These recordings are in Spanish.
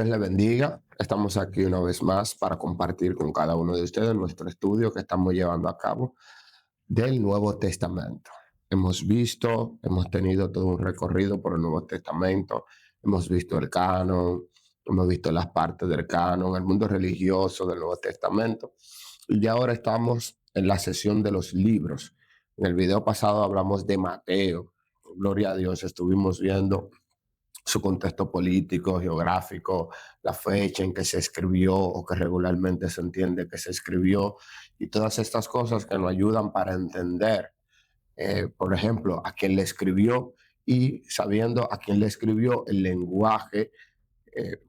Dios le bendiga. Estamos aquí una vez más para compartir con cada uno de ustedes nuestro estudio que estamos llevando a cabo del Nuevo Testamento. Hemos tenido todo un recorrido por el Nuevo Testamento, hemos visto el canon, hemos visto las partes del canon, el mundo religioso del Nuevo Testamento, y ahora estamos en la sesión de los libros. En el video pasado hablamos de Mateo. Gloria a Dios, estuvimos viendo su contexto político, geográfico, la fecha en que se escribió o que regularmente se entiende que se escribió y todas estas cosas que nos ayudan para entender, por ejemplo, a quién le escribió y sabiendo a quién le escribió el lenguaje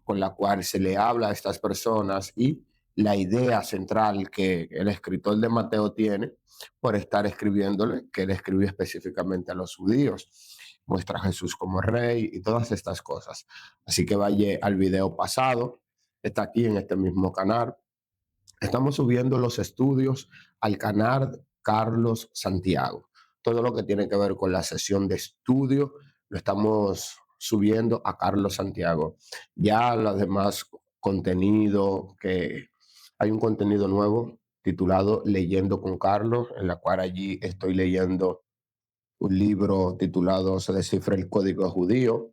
con la cual se le habla a estas personas y la idea central que el escritor de Mateo tiene por estar escribiéndole, que él escribió específicamente a los judíos. Muestra a Jesús como rey y todas estas cosas. Así que vaya al video pasado, está aquí en este mismo canal. Estamos subiendo los estudios al canal Carlos Santiago. Todo lo que tiene que ver con la sesión de estudio lo estamos subiendo a Carlos Santiago. Ya los demás contenido, que hay un contenido nuevo titulado Leyendo con Carlos, en la cual allí estoy leyendo un libro titulado Se descifra el código judío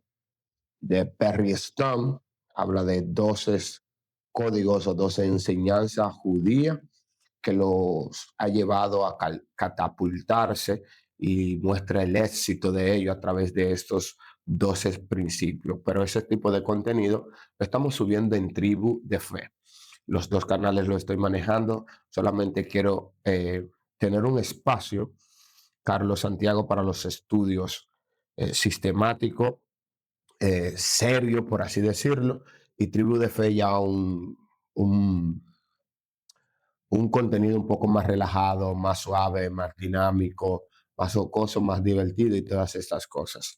de Perry Stone. Habla de 12 códigos o 12 enseñanzas judías que los ha llevado a catapultarse y muestra el éxito de ello a través de estos 12 principios. Pero ese tipo de contenido lo estamos subiendo en Tribu de Fe. Los dos canales lo estoy manejando. Solamente quiero tener un espacio, Carlos Santiago, para los estudios sistemáticos, serio, por así decirlo, y Tribu de Fe ya un, un contenido un poco más relajado, más suave, más dinámico, más jocoso, más divertido y todas estas cosas.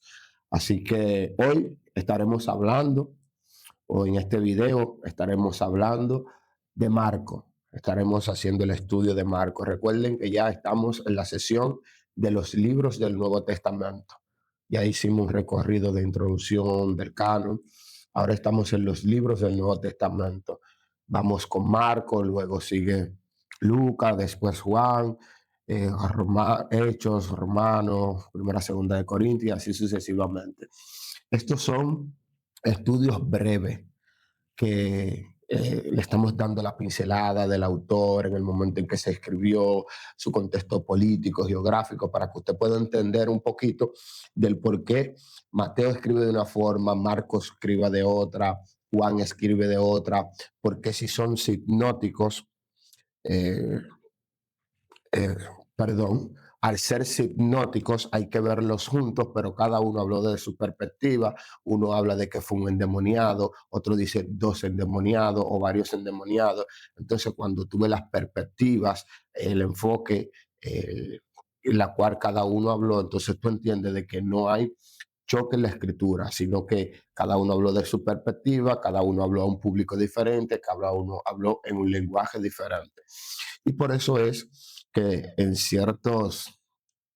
Así que hoy estaremos hablando, o en este video estaremos hablando de Marco. Estaremos haciendo el estudio de Marco. Recuerden que ya estamos en la sesión de los libros del Nuevo Testamento. Ya hicimos un recorrido de introducción del canon. Ahora estamos en los libros del Nuevo Testamento. Vamos con Marco, luego sigue Lucas, después Juan, Hechos, Romanos, Primera, Segunda de Corintios, y así sucesivamente. Estos son estudios breves que le estamos dando la pincelada del autor en el momento en que se escribió, su contexto político, geográfico, para que usted pueda entender un poquito del por qué Mateo escribe de una forma, Marcos escribe de otra, Juan escribe de otra, porque si son sinóticos, eh, eh, perdón, al ser hipnóticos hay que verlos juntos, pero cada uno habló de su perspectiva. Uno habla de que fue un endemoniado, otro dice dos endemoniados o varios endemoniados. Entonces, cuando tú ves las perspectivas, el enfoque, en la cual cada uno habló, entonces tú entiendes de que no hay choque en la escritura, sino que cada uno habló de su perspectiva, cada uno habló a un público diferente, cada uno habló en un lenguaje diferente. Y por eso es que en ciertos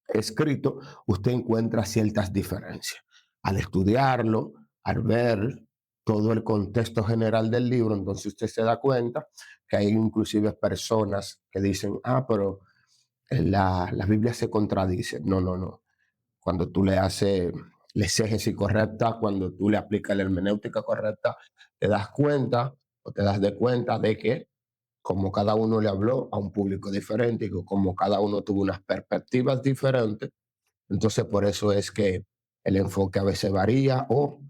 escritos usted encuentra ciertas diferencias. Al estudiarlo, al ver todo el contexto general del libro, entonces usted se da cuenta que hay inclusive personas que dicen, pero la Biblia se contradice. No, no, no. Cuando tú le haces la exégesis correcta, cuando tú le aplicas la hermenéutica correcta, te das cuenta o te das de cuenta de que como cada uno le habló a un público diferente y como cada uno tuvo unas perspectivas diferentes, entonces por eso es que el enfoque a veces varía o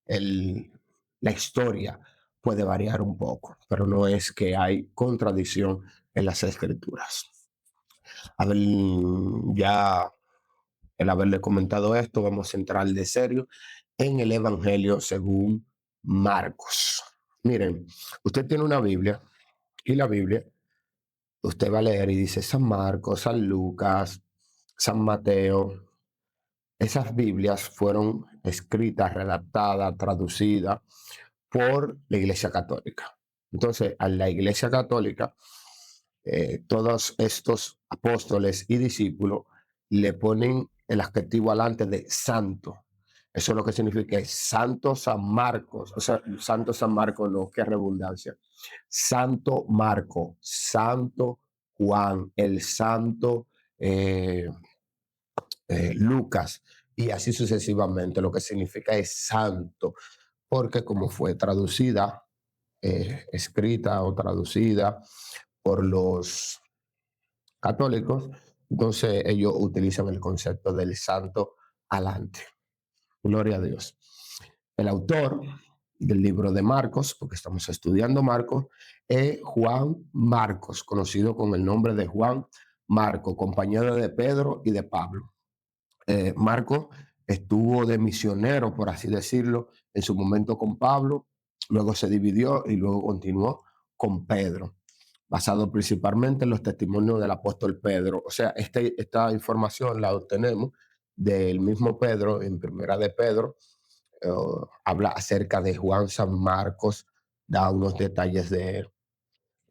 el, la historia puede variar un poco, pero no es que hay contradicción en las escrituras. A ver, ya el haberle comentado esto, vamos a entrar de serio en el Evangelio según Marcos. Miren, usted tiene una Biblia y la Biblia usted va a leer y dice San Marcos, San Lucas, San Mateo. Esas Biblias fueron escritas, redactadas, traducidas por la Iglesia Católica. Entonces, a la Iglesia Católica, todos estos apóstoles y discípulos le ponen el adjetivo alante de santo. Eso es lo que significa es Santo San Marcos, o sea, Santo San Marcos, no, qué redundancia. Santo Marco, Santo Juan, el Santo eh, Lucas, y así sucesivamente. Lo que significa es santo, porque como fue traducida, escrita o traducida por los católicos, entonces ellos utilizan el concepto del santo alante. Gloria a Dios. El autor del libro de Marcos, porque estamos estudiando Marcos, es Juan Marcos, conocido con el nombre de Juan Marco, compañero de Pedro y de Pablo. Marco estuvo de misionero, por así decirlo, en su momento con Pablo, luego se dividió y luego continuó con Pedro, basado principalmente en los testimonios del apóstol Pedro. O sea, esta información la obtenemos del mismo Pedro, en Primera de Pedro, eh, habla acerca de Juan San Marcos, da unos detalles de él.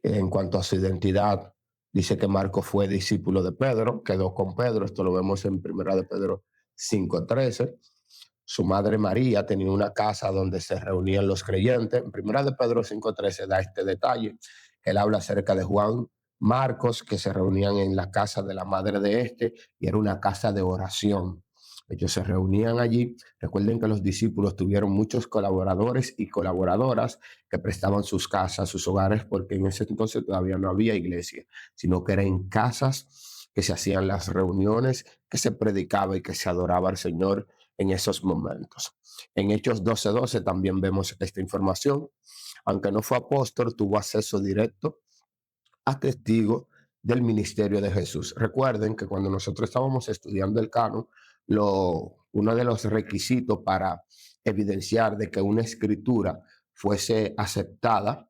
En cuanto a su identidad, dice que Marcos fue discípulo de Pedro, quedó con Pedro, esto lo vemos en Primera de Pedro 5:13. Su madre María tenía una casa donde se reunían los creyentes. En Primera de Pedro 5:13 da este detalle. Él habla acerca de Juan Marcos, que se reunían en la casa de la madre de este, y era una casa de oración. Ellos se reunían allí. Recuerden que los discípulos tuvieron muchos colaboradores y colaboradoras que prestaban sus casas, sus hogares, porque en ese entonces todavía no había iglesia, sino que eran en casas que se hacían las reuniones, que se predicaba y que se adoraba al Señor en esos momentos. En Hechos 12:12 también vemos esta información. Aunque no fue apóstol, tuvo acceso directo a testigo del ministerio de Jesús. Recuerden que cuando nosotros estábamos estudiando el canon, uno de los requisitos para evidenciar de que una escritura fuese aceptada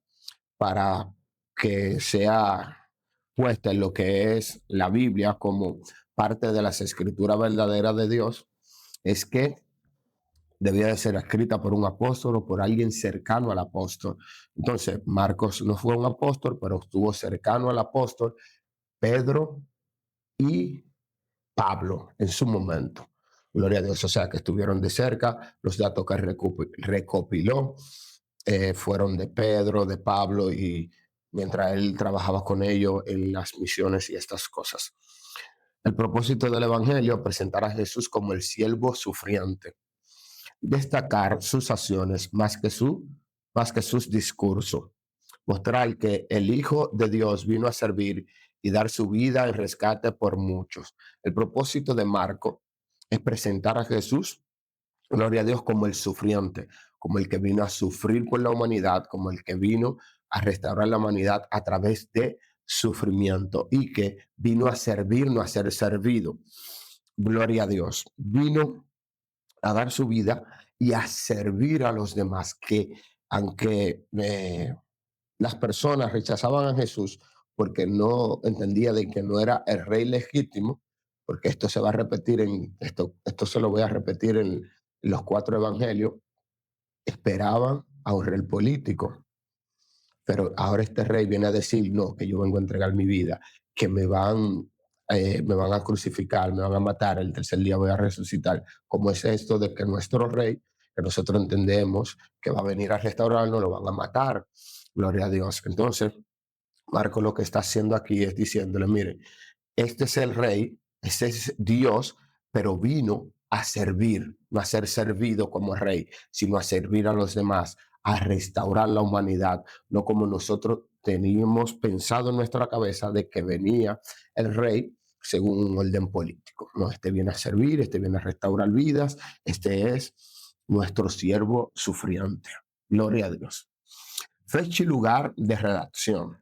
para que sea puesta en lo que es la Biblia como parte de las escrituras verdaderas de Dios, es que debía de ser escrita por un apóstol o por alguien cercano al apóstol. Entonces, Marcos no fue un apóstol, pero estuvo cercano al apóstol Pedro y Pablo en su momento. Gloria a Dios, o sea que estuvieron de cerca. Los datos que recopiló fueron de Pedro, de Pablo, y mientras él trabajaba con ellos en las misiones y estas cosas. El propósito del Evangelio es presentar a Jesús como el siervo sufriente, destacar sus acciones más que sus discursos, mostrar que el Hijo de Dios vino a servir y dar su vida en rescate por muchos. El propósito de Marco es presentar a Jesús, gloria a Dios, como el sufriente, como el que vino a sufrir por la humanidad, como el que vino a restaurar la humanidad a través de sufrimiento y que vino a servir, no a ser servido. Gloria a Dios. Vino a dar su vida y a servir a los demás, que aunque las personas rechazaban a Jesús porque no entendía de que no era el rey legítimo, porque esto se va a repetir esto se lo voy a repetir en los 4 evangelios, esperaban a un rey político, pero ahora este rey viene a decir, no, que yo vengo a entregar mi vida, que me van a crucificar, me van a matar, el tercer día voy a resucitar. ¿Cómo es esto de que nuestro rey, que nosotros entendemos que va a venir a restaurarnos, lo van a matar? Gloria a Dios. Entonces, Marco lo que está haciendo aquí es diciéndole, mire, este es el rey, este es Dios, pero vino a servir, no a ser servido como rey, sino a servir a los demás, a restaurar la humanidad, no como nosotros teníamos pensado en nuestra cabeza de que venía el rey según un orden político. No, este viene a servir, este viene a restaurar vidas, este es nuestro siervo sufriente. Gloria a Dios. Fecha y lugar de redacción.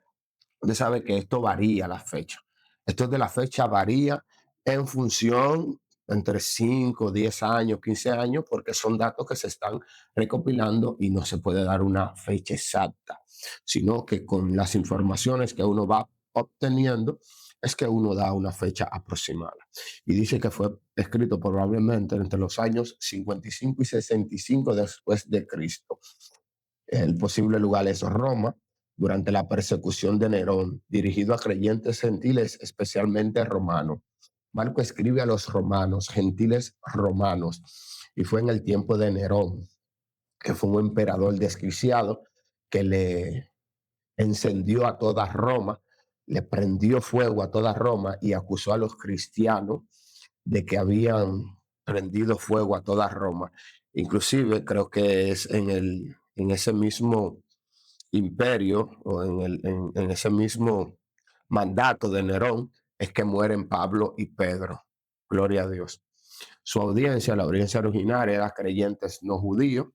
Usted sabe que esto varía la fecha. Esto de la fecha varía en función entre 5, 10 años, 15 años, porque son datos que se están recopilando y no se puede dar una fecha exacta, sino que con las informaciones que uno va obteniendo es que uno da una fecha aproximada. Y dice que fue escrito probablemente entre los años 55 y 65 después de Cristo. El posible lugar es Roma, durante la persecución de Nerón, dirigido a creyentes gentiles, especialmente romanos. Marco escribe a los romanos, gentiles romanos, y fue en el tiempo de Nerón, que fue un emperador desquiciado que le encendió a toda Roma, le prendió fuego a toda Roma y acusó a los cristianos de que habían prendido fuego a toda Roma. Inclusive creo que es en ese mismo imperio o en ese mismo mandato de Nerón es que mueren Pablo y Pedro. Gloria a Dios. Su audiencia, la audiencia originaria, era creyentes no judíos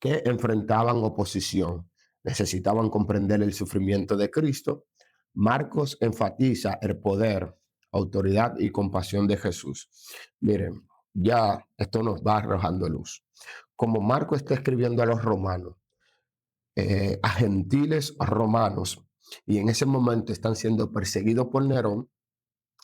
que enfrentaban oposición, necesitaban comprender el sufrimiento de Cristo. Marcos enfatiza el poder, autoridad y compasión de Jesús. Miren, ya esto nos va arrojando luz. Como Marcos está escribiendo a los romanos, a gentiles romanos, y en ese momento están siendo perseguidos por Nerón,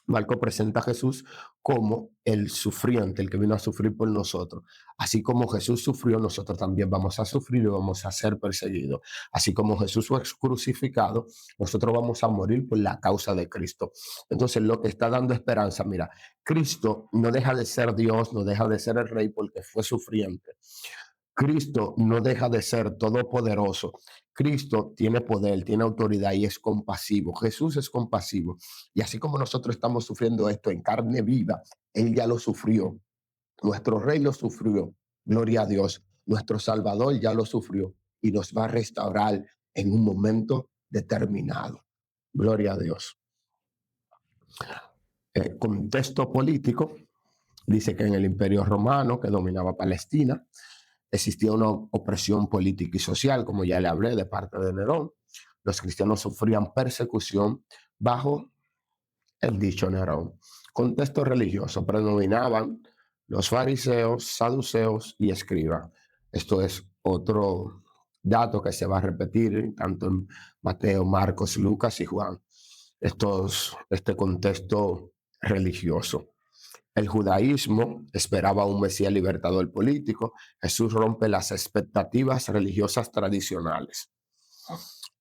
Marco presenta a Jesús como el sufriente, el que vino a sufrir por nosotros. Así como Jesús sufrió, nosotros también vamos a sufrir y vamos a ser perseguidos. Así como Jesús fue crucificado, nosotros vamos a morir por la causa de Cristo. Entonces, lo que está dando esperanza, mira, Cristo no deja de ser Dios, no deja de ser el Rey porque fue sufriente. Cristo no deja de ser todopoderoso. Cristo tiene poder, tiene autoridad y es compasivo. Jesús es compasivo. Y así como nosotros estamos sufriendo esto en carne viva, Él ya lo sufrió. Nuestro Rey lo sufrió. Gloria a Dios. Nuestro Salvador ya lo sufrió y nos va a restaurar en un momento determinado. Gloria a Dios. Contexto político. Dice que en el Imperio Romano, que dominaba Palestina, existía una opresión política y social, como ya le hablé, de parte de Nerón. Los cristianos sufrían persecución bajo el dicho Nerón. Contexto religioso, predominaban los fariseos, saduceos y escribas. Esto es otro dato que se va a repetir tanto en Mateo, Marcos, Lucas y Juan. Este contexto religioso. El judaísmo esperaba un Mesías libertador político. Jesús rompe las expectativas religiosas tradicionales.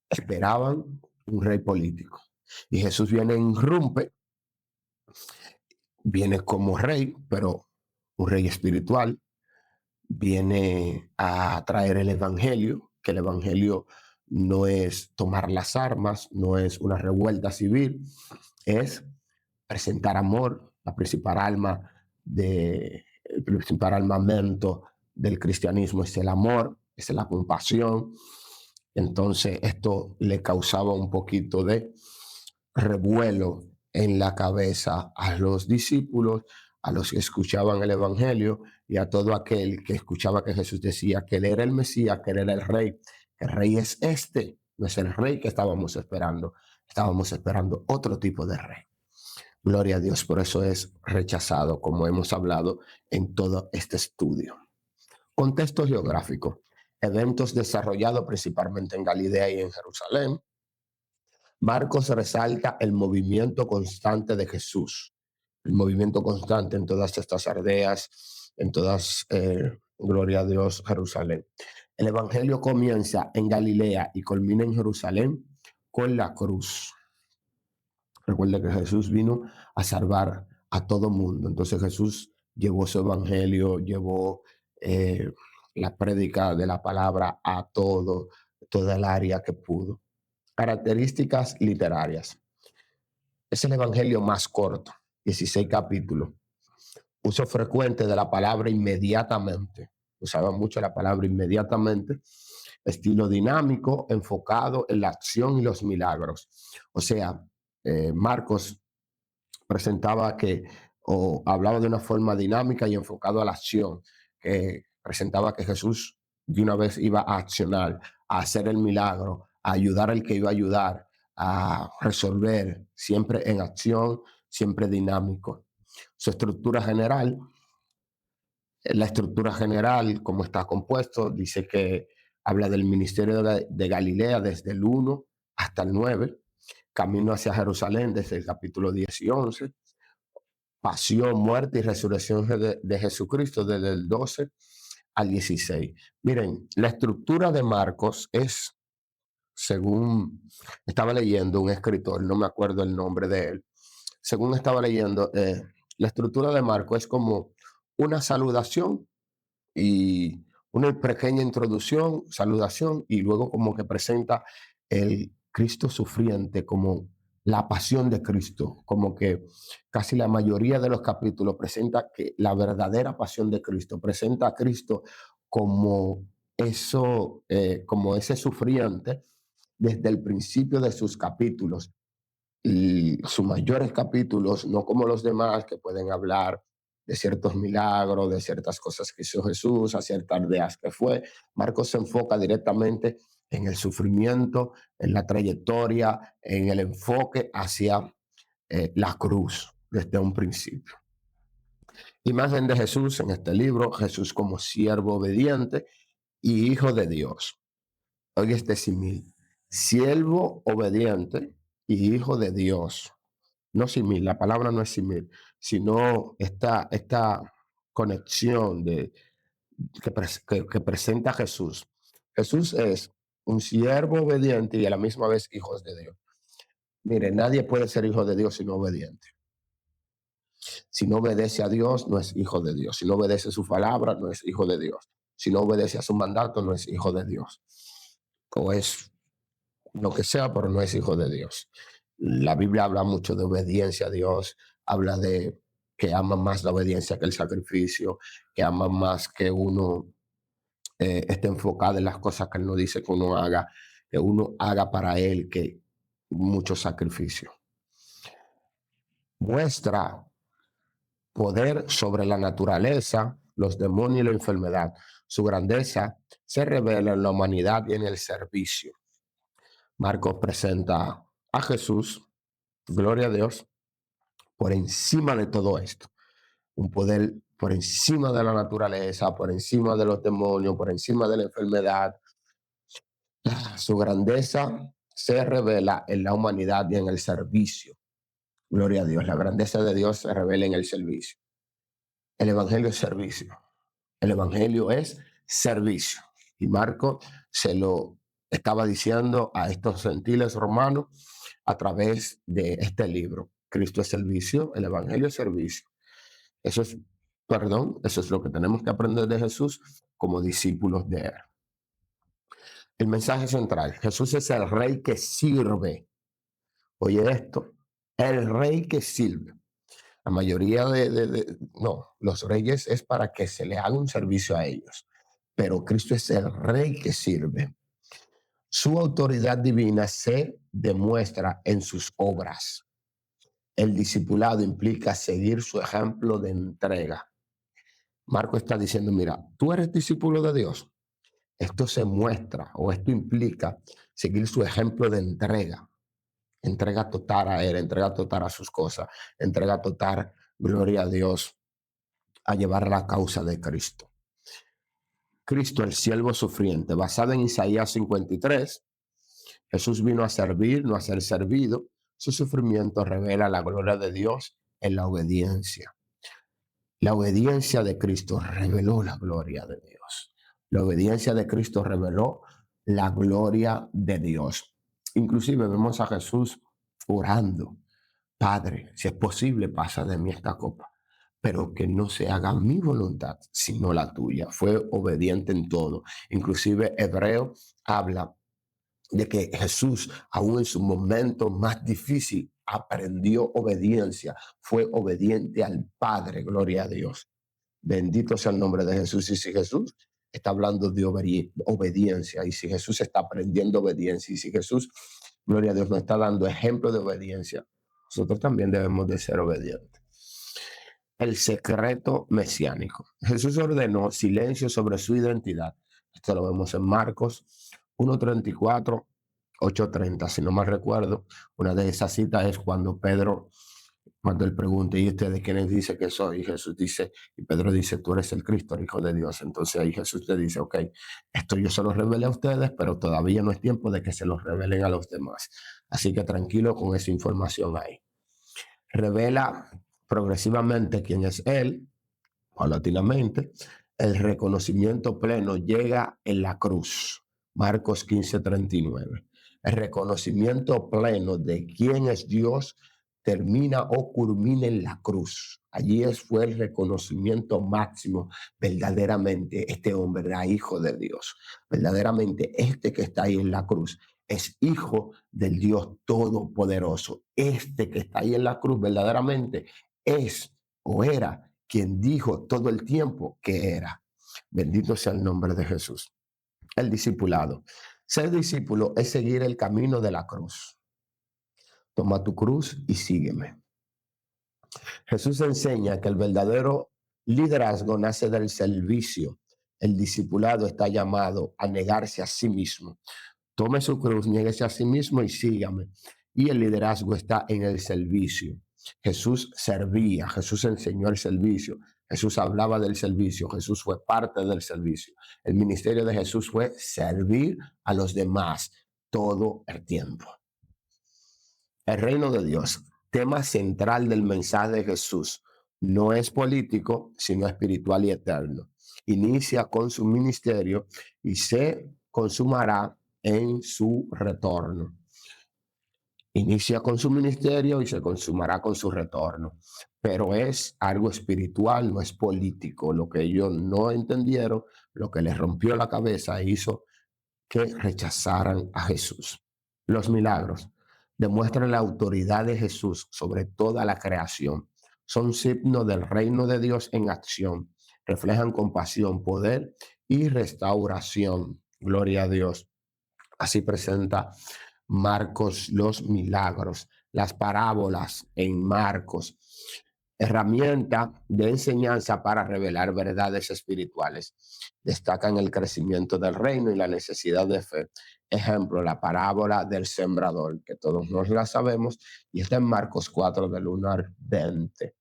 Esperaban un rey político. Y Jesús viene e irrumpe, viene como rey, pero un rey espiritual. Viene a traer el evangelio, que el evangelio no es tomar las armas, no es una revuelta civil, es presentar amor, el principal armamento del cristianismo es el amor, es la compasión. Entonces esto le causaba un poquito de revuelo en la cabeza a los discípulos, a los que escuchaban el evangelio y a todo aquel que escuchaba que Jesús decía que él era el Mesías, que él era el rey. El rey es este, no es el rey que estábamos esperando otro tipo de rey. Gloria a Dios, por eso es rechazado, como hemos hablado en todo este estudio. Contexto geográfico. Eventos desarrollados principalmente en Galilea y en Jerusalén. Marcos resalta el movimiento constante de Jesús, el movimiento constante en todas estas aldeas, en todas, gloria a Dios, Jerusalén. El evangelio comienza en Galilea y culmina en Jerusalén con la cruz. Recuerda que Jesús vino a salvar a todo mundo. Entonces Jesús llevó su evangelio, llevó la prédica de la palabra a toda el área que pudo. Características literarias. Es el evangelio más corto, 16 capítulos. Uso frecuente de la palabra inmediatamente. Usaba mucho la palabra inmediatamente. Estilo dinámico, enfocado en la acción y los milagros. O sea, Marcos presentaba o hablaba de una forma dinámica y enfocado a la acción, que presentaba que Jesús de una vez iba a accionar, a hacer el milagro, a ayudar al que iba a ayudar, a resolver, siempre en acción, siempre dinámico. Su estructura general, la estructura general, como está compuesto, dice que habla del ministerio de Galilea desde el 1 hasta el 9, camino hacia Jerusalén desde el capítulo 10 y 11, pasión, muerte y resurrección de Jesucristo desde el 12 al 16. Miren, la estructura de Marcos es, según estaba leyendo un escritor, no me acuerdo el nombre de él, según estaba leyendo, la estructura de Marcos es como una saludación y una pequeña introducción, saludación, y luego como que presenta el Cristo sufriente como la pasión de Cristo, como que casi la mayoría de los capítulos presenta que la verdadera pasión de Cristo, presenta a Cristo como eso, como ese sufriente desde el principio de sus capítulos y sus mayores capítulos, no como los demás que pueden hablar de ciertos milagros, de ciertas cosas que hizo Jesús, a ciertas aldeas que fue. Marcos se enfoca directamente en el sufrimiento, en la trayectoria, en el enfoque hacia la cruz desde un principio. Imagen de Jesús en este libro, Jesús como siervo obediente y hijo de Dios. Oye este símil, siervo obediente y hijo de Dios. No simil, la palabra no es simil, sino esta conexión que presenta Jesús. Jesús es un siervo obediente y a la misma vez hijo de Dios. Mire, nadie puede ser hijo de Dios sino obediente. Si no obedece a Dios, no es hijo de Dios. Si no obedece a su palabra, no es hijo de Dios. Si no obedece a su mandato, no es hijo de Dios. O es lo que sea, pero no es hijo de Dios. La Biblia habla mucho de obediencia a Dios, habla de que ama más la obediencia que el sacrificio, que ama más que uno esté enfocado en las cosas que Él no dice que uno haga para Él que mucho sacrificio. Muestra poder sobre la naturaleza, los demonios y la enfermedad. Su grandeza se revela en la humanidad y en el servicio. Marcos presenta a Jesús, gloria a Dios, por encima de todo esto. Un poder por encima de la naturaleza, por encima de los demonios, por encima de la enfermedad. Su grandeza se revela en la humanidad y en el servicio. Gloria a Dios. La grandeza de Dios se revela en el servicio. El evangelio es servicio. El evangelio es servicio. Y Marco se lo estaba diciendo a estos gentiles romanos a través de este libro. Cristo es servicio, el evangelio es servicio. Eso es, perdón, eso es lo que tenemos que aprender de Jesús como discípulos de Él. El mensaje central, Jesús es el rey que sirve. Oye esto, el rey que sirve. La mayoría no, los reyes es para que se le haga un servicio a ellos, pero Cristo es el rey que sirve. Su autoridad divina se demuestra en sus obras. El discipulado implica seguir su ejemplo de entrega. Marco está diciendo, mira, tú eres discípulo de Dios. Esto se muestra o esto implica seguir su ejemplo de entrega. Entrega total a Él, entrega total a sus cosas, entrega total, gloria a Dios, a llevar la causa de Cristo. Cristo, el siervo sufriente, basado en Isaías 53, Jesús vino a servir, no a ser servido. Su sufrimiento revela la gloria de Dios en la obediencia. La obediencia de Cristo reveló la gloria de Dios. La obediencia de Cristo reveló la gloria de Dios. Inclusive vemos a Jesús orando, Padre, si es posible, pasa de mí esta copa, pero que no se haga mi voluntad, sino la tuya. Fue obediente en todo. Inclusive Hebreo habla de que Jesús, aún en su momento más difícil, aprendió obediencia, fue obediente al Padre, gloria a Dios. Bendito sea el nombre de Jesús. Y si Jesús está hablando de obediencia, y si Jesús está aprendiendo obediencia, y si Jesús, gloria a Dios, nos está dando ejemplo de obediencia, nosotros también debemos de ser obedientes. El secreto mesiánico. Jesús ordenó silencio sobre su identidad. Esto lo vemos en Marcos 1:34, 8:30, si no mal recuerdo. Una de esas citas es cuando él pregunta, ¿y usted de quién dice que soy? Y Jesús dice, y Pedro dice, tú eres el Cristo, el Hijo de Dios. Entonces ahí Jesús le dice, ok, esto yo se lo revelé a ustedes, pero todavía no es tiempo de que se los revelen a los demás. Así que tranquilo con esa información ahí. Revela progresivamente quién es Él, paulatinamente. El reconocimiento pleno llega en la cruz. Marcos 15:39. El reconocimiento pleno de quién es Dios termina o culmina en la cruz. Allí fue el reconocimiento máximo. Verdaderamente este hombre era hijo de Dios. Verdaderamente este que está ahí en la cruz es hijo del Dios Todopoderoso. Este que está ahí en la cruz verdaderamente es o era quien dijo todo el tiempo que era. Bendito sea el nombre de Jesús. El discipulado. Ser discípulo es seguir el camino de la cruz. Toma tu cruz y sígueme. Jesús enseña que el verdadero liderazgo nace del servicio. El discipulado está llamado a negarse a sí mismo. Tome su cruz, niéguese a sí mismo y sígame. Y el liderazgo está en el servicio. Jesús servía, Jesús enseñó el servicio, Jesús hablaba del servicio, Jesús fue parte del servicio. El ministerio de Jesús fue servir a los demás todo el tiempo. El reino de Dios, tema central del mensaje de Jesús, no es político, sino espiritual y eterno. Inicia con su ministerio y se consumará en su retorno. Inicia con su ministerio y se consumará con su retorno. Pero es algo espiritual, no es político. Lo que ellos no entendieron, lo que les rompió la cabeza hizo que rechazaran a Jesús. Los milagros demuestran la autoridad de Jesús sobre toda la creación. Son signo del reino de Dios en acción. Reflejan compasión, poder y restauración. Gloria a Dios. Así presenta Marcos los milagros, las parábolas en Marcos, herramienta de enseñanza para revelar verdades espirituales. Destacan el crecimiento del reino y la necesidad de fe. Ejemplo, la parábola del sembrador, que todos nos la sabemos, y está en Marcos 4, del 1 al 20.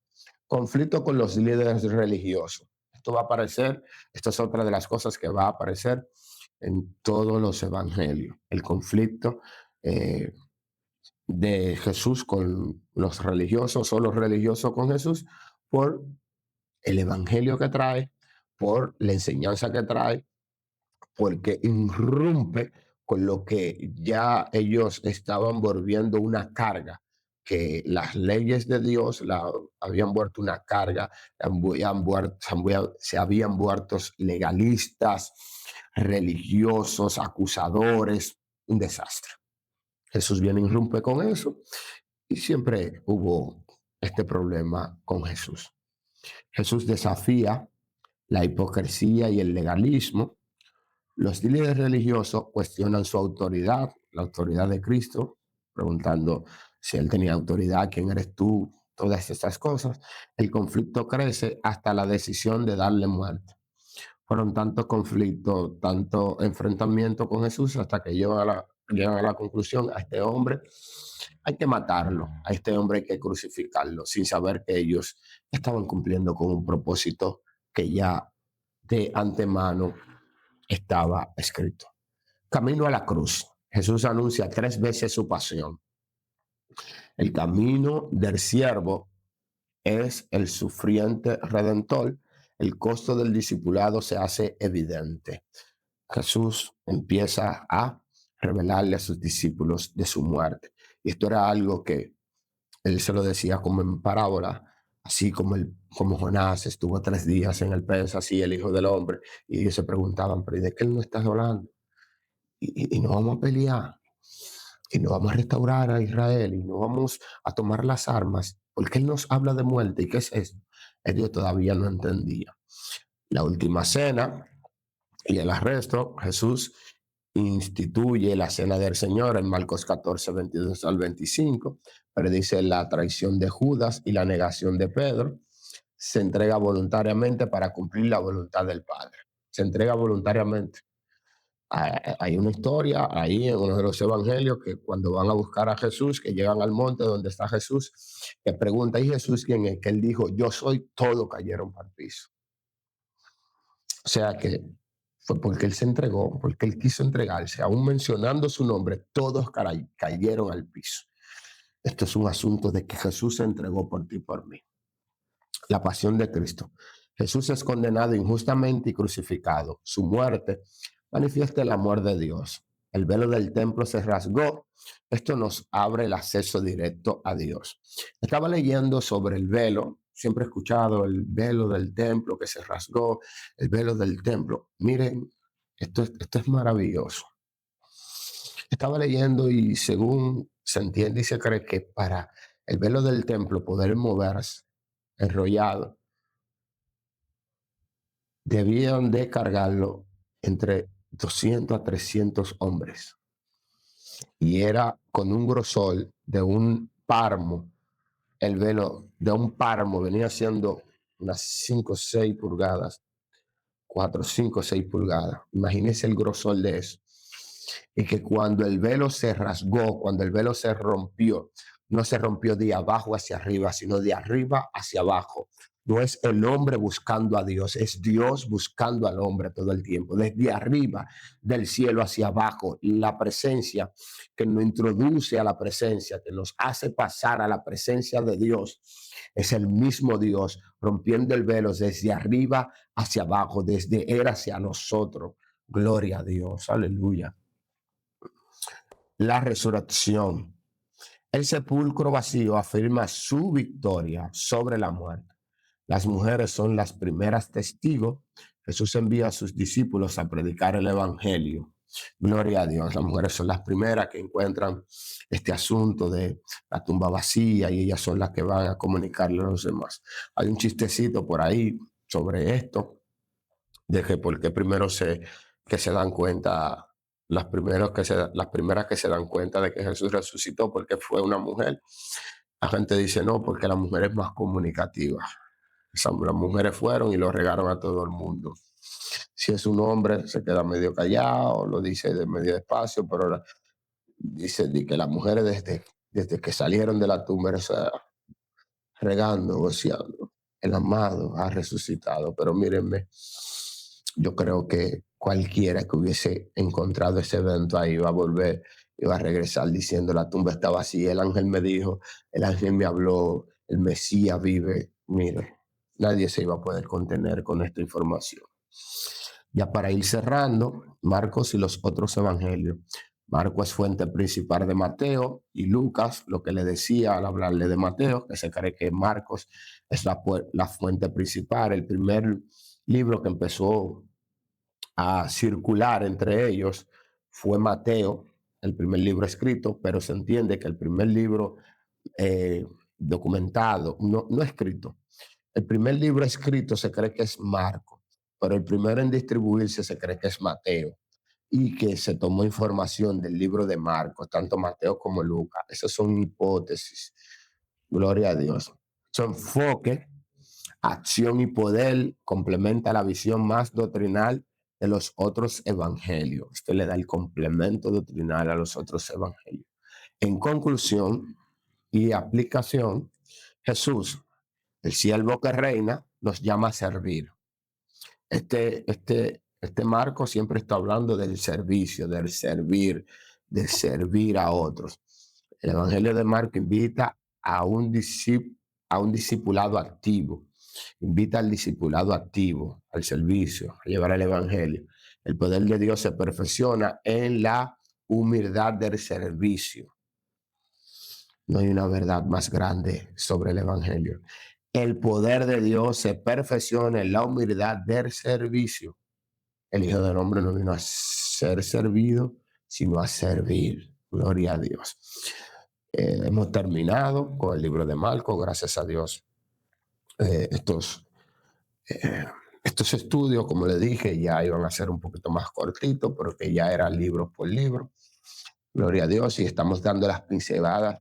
Conflicto con los líderes religiosos. Esto va a aparecer, esto es otra de las cosas que va a aparecer en todos los evangelios. El conflicto de Jesús con los religiosos o los religiosos con Jesús por el evangelio que trae, por la enseñanza que trae, porque irrumpe con lo que ya ellos estaban volviendo una carga, que las leyes de Dios habían vuelto una carga, se habían vuelto legalistas, religiosos, acusadores, un desastre. Jesús viene y irrumpe con eso y siempre hubo este problema con Jesús. Jesús desafía la hipocresía y el legalismo. Los líderes religiosos cuestionan su autoridad, la autoridad de Cristo, preguntando si él tenía autoridad, quién eres tú, todas estas cosas. El conflicto crece hasta la decisión de darle muerte. Fueron tantos conflictos, tanto enfrentamiento con Jesús hasta que llegan a la conclusión: a este hombre hay que matarlo, a este hombre hay que crucificarlo, sin saber que ellos estaban cumpliendo con un propósito que ya de antemano estaba escrito. Camino a la cruz. Jesús anuncia 3 veces su pasión. El camino del siervo es el sufriente redentor. El costo del discipulado se hace evidente. Jesús empieza a revelarle a sus discípulos de su muerte. Y esto era algo que él se lo decía como en parábola, así como Jonás estuvo 3 días en el pez, así el Hijo del Hombre. Y ellos se preguntaban: ¿pero de qué él no está hablando? Y no vamos a pelear, y no vamos a restaurar a Israel, y no vamos a tomar las armas, porque él nos habla de muerte. ¿Y qué es esto? Ellos todavía no entendían. La última cena y el arresto, Jesús instituye la cena del Señor en Marcos 14, 22 al 25, predice la traición de Judas y la negación de Pedro, se entrega voluntariamente para cumplir la voluntad del Padre. Se entrega voluntariamente. Hay una historia ahí en uno de los evangelios que cuando van a buscar a Jesús, que llegan al monte donde está Jesús, que pregunta: ¿y Jesús quién es? Que él dijo: yo soy, todo cayeron para el piso. O sea que fue porque él se entregó, porque él quiso entregarse, aún mencionando su nombre, todos cayeron al piso. Esto es un asunto de que Jesús se entregó por ti y por mí. La pasión de Cristo. Jesús es condenado injustamente y crucificado. Su muerte manifiesta el amor de Dios. el velo del templo se rasgó. Esto nos abre el acceso directo a Dios. Estaba leyendo sobre el velo, siempre he escuchado el velo del templo que se rasgó, el velo del templo. Miren, esto es maravilloso. Estaba leyendo y según se entiende y se cree que para el velo del templo poder moverse enrollado, debían de cargarlo entre 200 a 300 hombres. Y era con un grosor de un páramo. El velo de un páramo venía siendo unas 5 o 6 pulgadas, 4, 5, 6 pulgadas. Imagínense el grosor de eso. Y que cuando el velo se rasgó, cuando el velo se rompió, no se rompió de abajo hacia arriba, sino de arriba hacia abajo. No es el hombre buscando a Dios, es Dios buscando al hombre todo el tiempo, desde arriba del cielo hacia abajo. La presencia que nos introduce a la presencia, que nos hace pasar a la presencia de Dios, es el mismo Dios rompiendo el velo desde arriba hacia abajo, desde Él hacia nosotros. Gloria a Dios, aleluya. La resurrección. El sepulcro vacío afirma su victoria sobre la muerte. Las mujeres son las primeras testigos. Jesús envía a sus discípulos a predicar el evangelio. Gloria a Dios. Las mujeres son las primeras que encuentran este asunto de la tumba vacía y ellas son las que van a comunicarle a los demás. Hay un chistecito por ahí sobre esto, de que porque primero que se dan cuenta, las primeras que se dan cuenta de que Jesús resucitó porque fue una mujer. La gente dice no, porque la mujer es más comunicativa. Las mujeres fueron y lo regaron a todo el mundo. Si es un hombre, se queda medio callado, lo dice de medio despacio, pero dice que las mujeres desde que salieron de la tumba, o sea, regando, goceando. El amado ha resucitado. Pero mírenme, yo creo que cualquiera que hubiese encontrado ese evento ahí va a volver y va a regresar diciendo la tumba está vacía. El ángel me dijo, el ángel me habló, el Mesías vive. Mire, nadie se iba a poder contener con esta información. Ya para ir cerrando, Marcos y los otros evangelios. Marcos es fuente principal de Mateo y Lucas, lo que le decía al hablarle de Mateo, que se cree que Marcos es la fuente principal, el primer libro que empezó a circular entre ellos fue Mateo, el primer libro escrito, pero se entiende que el primer libro documentado, no escrito, el primer libro escrito se cree que es Marcos, pero el primero en distribuirse se cree que es Mateo y que se tomó información del libro de Marcos, tanto Mateo como Lucas. Esas son hipótesis. Gloria a Dios. Su enfoque, acción y poder complementa la visión más doctrinal de los otros evangelios. Esto le da el complemento doctrinal a los otros evangelios. En conclusión y aplicación, Jesús, el siervo que reina, nos llama a servir. Este marco siempre está hablando del servicio, del servir a otros. El Evangelio de Marco invita a un discipulado activo, invita al discipulado activo, al servicio, a llevar el Evangelio. El poder de Dios se perfecciona en la humildad del servicio. No hay una verdad más grande sobre el Evangelio. El poder de Dios se perfecciona en la humildad del servicio. El Hijo del Hombre no vino a ser servido, sino a servir. Gloria a Dios. Hemos terminado con el libro de Marcos, gracias a Dios. Estos estudios, como le dije, ya iban a ser un poquito más cortitos, pero que ya eran libro por libro. Gloria a Dios, y estamos dando las pinceladas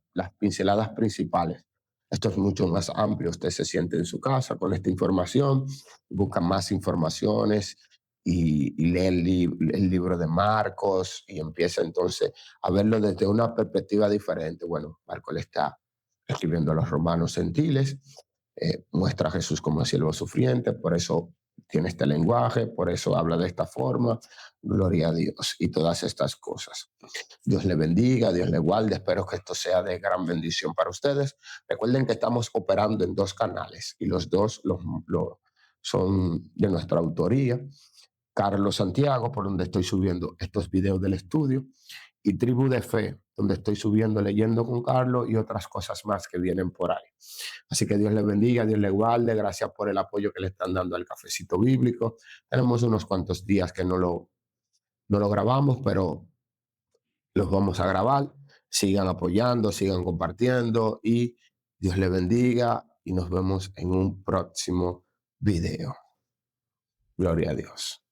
principales. Esto es mucho más amplio. Usted se siente en su casa con esta información, busca más informaciones y lee el libro de Marcos y empieza entonces a verlo desde una perspectiva diferente. Bueno, Marcos le está escribiendo a los romanos gentiles, muestra a Jesús como el siervo sufriente, por eso tiene este lenguaje, por eso habla de esta forma. Gloria a Dios y todas estas cosas. Dios le bendiga, Dios le guarde. Espero que esto sea de gran bendición para ustedes. Recuerden que estamos operando en 2 canales y los dos son de nuestra autoría. Carlos Santiago, por donde estoy subiendo estos videos del estudio, y Tribu de Fe, donde estoy subiendo Leyendo con Carlos y otras cosas más que vienen por ahí. Así que Dios les bendiga, Dios les guarde, gracias por el apoyo que le están dando al Cafecito Bíblico. Tenemos unos cuantos días que no lo grabamos, pero los vamos a grabar. Sigan apoyando, sigan compartiendo y Dios les bendiga y nos vemos en un próximo video. Gloria a Dios.